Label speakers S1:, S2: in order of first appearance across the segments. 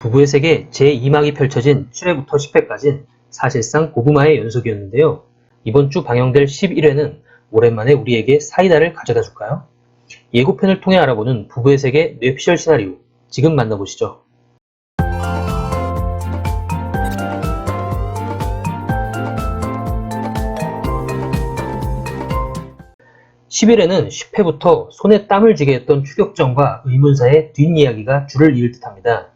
S1: 부부의 세계 제2막이 펼쳐진 7회부터 10회까지는 사실상 고구마의 연속이었는데요. 이번 주 방영될 11회는 오랜만에 우리에게 사이다를 가져다 줄까요? 예고편을 통해 알아보는 부부의 세계 뇌피셜 시나리오, 지금 만나보시죠. 11회는 10회부터 손에 땀을 쥐게 했던 추격전과 의문사의 뒷이야기가 줄을 이을 듯합니다.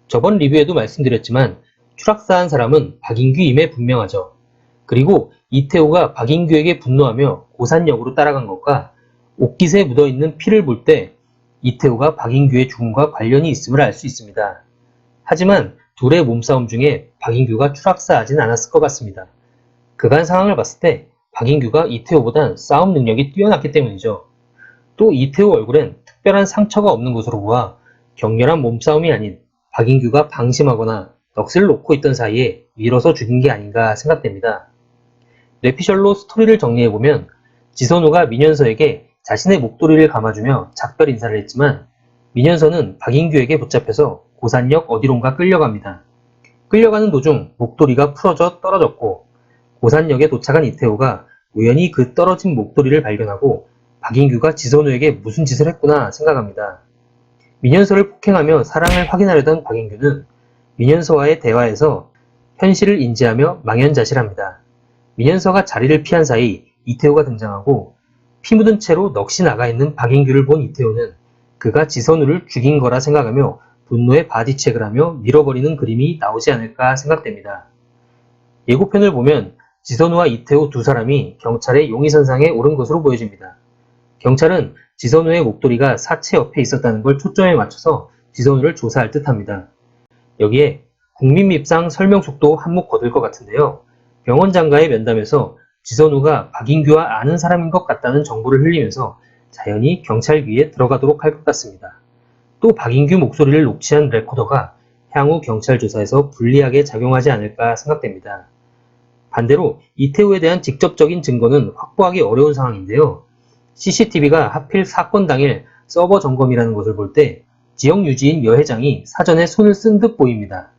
S1: 저번 리뷰에도 말씀드렸지만 추락사한 사람은 박인규임에 분명하죠. 그리고 이태호가 박인규에게 분노하며 고산역으로 따라간 것과 옷깃에 묻어있는 피를 볼 때 이태호가 박인규의 죽음과 관련이 있음을 알 수 있습니다. 하지만 둘의 몸싸움 중에 박인규가 추락사하진 않았을 것 같습니다. 그간 상황을 봤을 때 박인규가 이태호보단 싸움 능력이 뛰어났기 때문이죠. 또 이태호 얼굴엔 특별한 상처가 없는 것으로 보아 격렬한 몸싸움이 아닌 박인규가 방심하거나 넋을 놓고 있던 사이에 밀어서 죽인 게 아닌가 생각됩니다. 뇌피셜로 스토리를 정리해보면 지선우가 민현서에게 자신의 목도리를 감아주며 작별 인사를 했지만 민현서는 박인규에게 붙잡혀서 고산역 어디론가 끌려갑니다. 끌려가는 도중 목도리가 풀어져 떨어졌고 고산역에 도착한 이태호가 우연히 그 떨어진 목도리를 발견하고 박인규가 지선우에게 무슨 짓을 했구나 생각합니다. 민현서를 폭행하며 사랑을 확인하려던 박인규는 민현서와의 대화에서 현실을 인지하며 망연자실합니다. 민현서가 자리를 피한 사이 이태호가 등장하고 피 묻은 채로 넋이 나가 있는 박인규를 본 이태호는 그가 지선우를 죽인 거라 생각하며 분노에 바디체크를 하며 밀어버리는 그림이 나오지 않을까 생각됩니다. 예고편을 보면 지선우와 이태호 두 사람이 경찰의 용의선상에 오른 것으로 보여집니다. 경찰은 지선우의 목도리가 사체 옆에 있었다는 걸 초점에 맞춰서 지선우를 조사할 듯합니다. 여기에 국민밉상 설명속도 한몫 거둘 것 같은데요. 병원장과의 면담에서 지선우가 박인규와 아는 사람인 것 같다는 정보를 흘리면서 자연히 경찰 귀에 들어가도록 할 것 같습니다. 또 박인규 목소리를 녹취한 레코더가 향후 경찰 조사에서 불리하게 작용하지 않을까 생각됩니다. 반대로 이태호에 대한 직접적인 증거는 확보하기 어려운 상황인데요. CCTV가 하필 사건 당일 서버 점검이라는 것을 볼 때 지역 유지인 여 회장이 사전에 손을 쓴 듯 보입니다.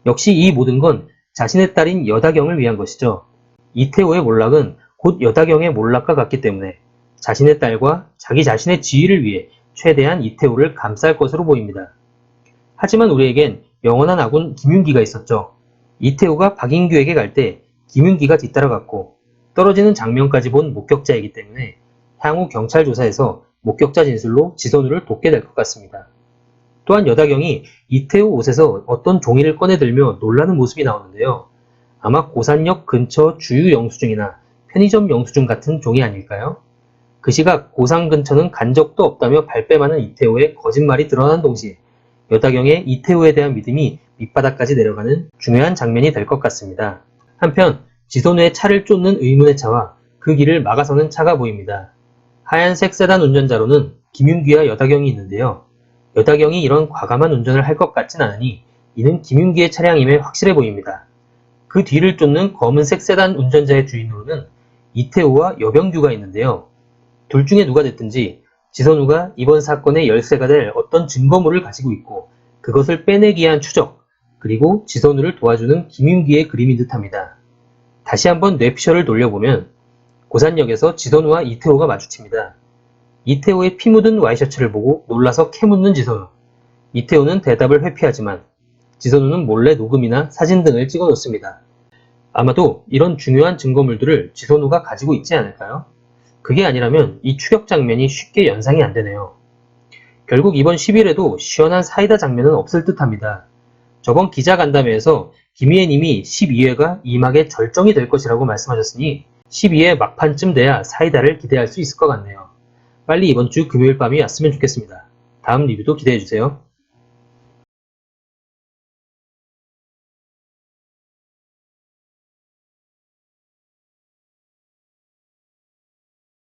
S1: 역시 이 모든 건 자신의 딸인 여다경을 위한 것이죠. 이태호의 몰락은 곧 여다경의 몰락과 같기 때문에 자신의 딸과 자기 자신의 지위를 위해 최대한 이태호를 감쌀 것으로 보입니다. 하지만 우리에겐 영원한 아군 김윤기가 있었죠. 이태호가 박인규에게 갈 때 김윤기가 뒤따라갔고 떨어지는 장면까지 본 목격자이기 때문에 향후 경찰 조사에서 목격자 진술로 지선우를 돕게 될 것 같습니다. 또한 여다경이 이태호 옷에서 어떤 종이를 꺼내들며 놀라는 모습이 나오는데요. 아마 고산역 근처 주유 영수증이나 편의점 영수증 같은 종이 아닐까요? 그 시각 고산 근처는 간 적도 없다며 발뺌하는 이태호의 거짓말이 드러난 동시에 여다경의 이태호에 대한 믿음이 밑바닥까지 내려가는 중요한 장면이 될 것 같습니다. 한편 지선우의 차를 쫓는 의문의 차와 그 길을 막아서는 차가 보입니다. 하얀색 세단 운전자로는 김윤기와 여다경이 있는데요. 여다경이 이런 과감한 운전을 할 것 같진 않으니 이는 김윤기의 차량임에 확실해 보입니다. 그 뒤를 쫓는 검은색 세단 운전자의 주인으로는 이태호와 여병규가 있는데요. 둘 중에 누가 됐든지 지선우가 이번 사건의 열쇠가 될 어떤 증거물을 가지고 있고 그것을 빼내기 위한 추적, 그리고 지선우를 도와주는 김윤기의 그림인 듯합니다. 다시 한번 뇌피셜을 돌려보면 고산역에서 지선우와 이태호가 마주칩니다. 이태호의 피 묻은 와이셔츠를 보고 놀라서 캐묻는 지선우. 이태호는 대답을 회피하지만 지선우는 몰래 녹음이나 사진 등을 찍어 놓습니다. 아마도 이런 중요한 증거물들을 지선우가 가지고 있지 않을까요? 그게 아니라면 이 추격 장면이 쉽게 연상이 안 되네요. 결국 이번 11회도 시원한 사이다 장면은 없을 듯합니다. 저번 기자간담회에서 김희애님이 12회가 이막의 절정이 될 것이라고 말씀하셨으니 12회 막판쯤 돼야 사이다를 기대할 수 있을 것 같네요. 빨리 이번 주 금요일 밤이 왔으면 좋겠습니다. 다음 리뷰도 기대해주세요.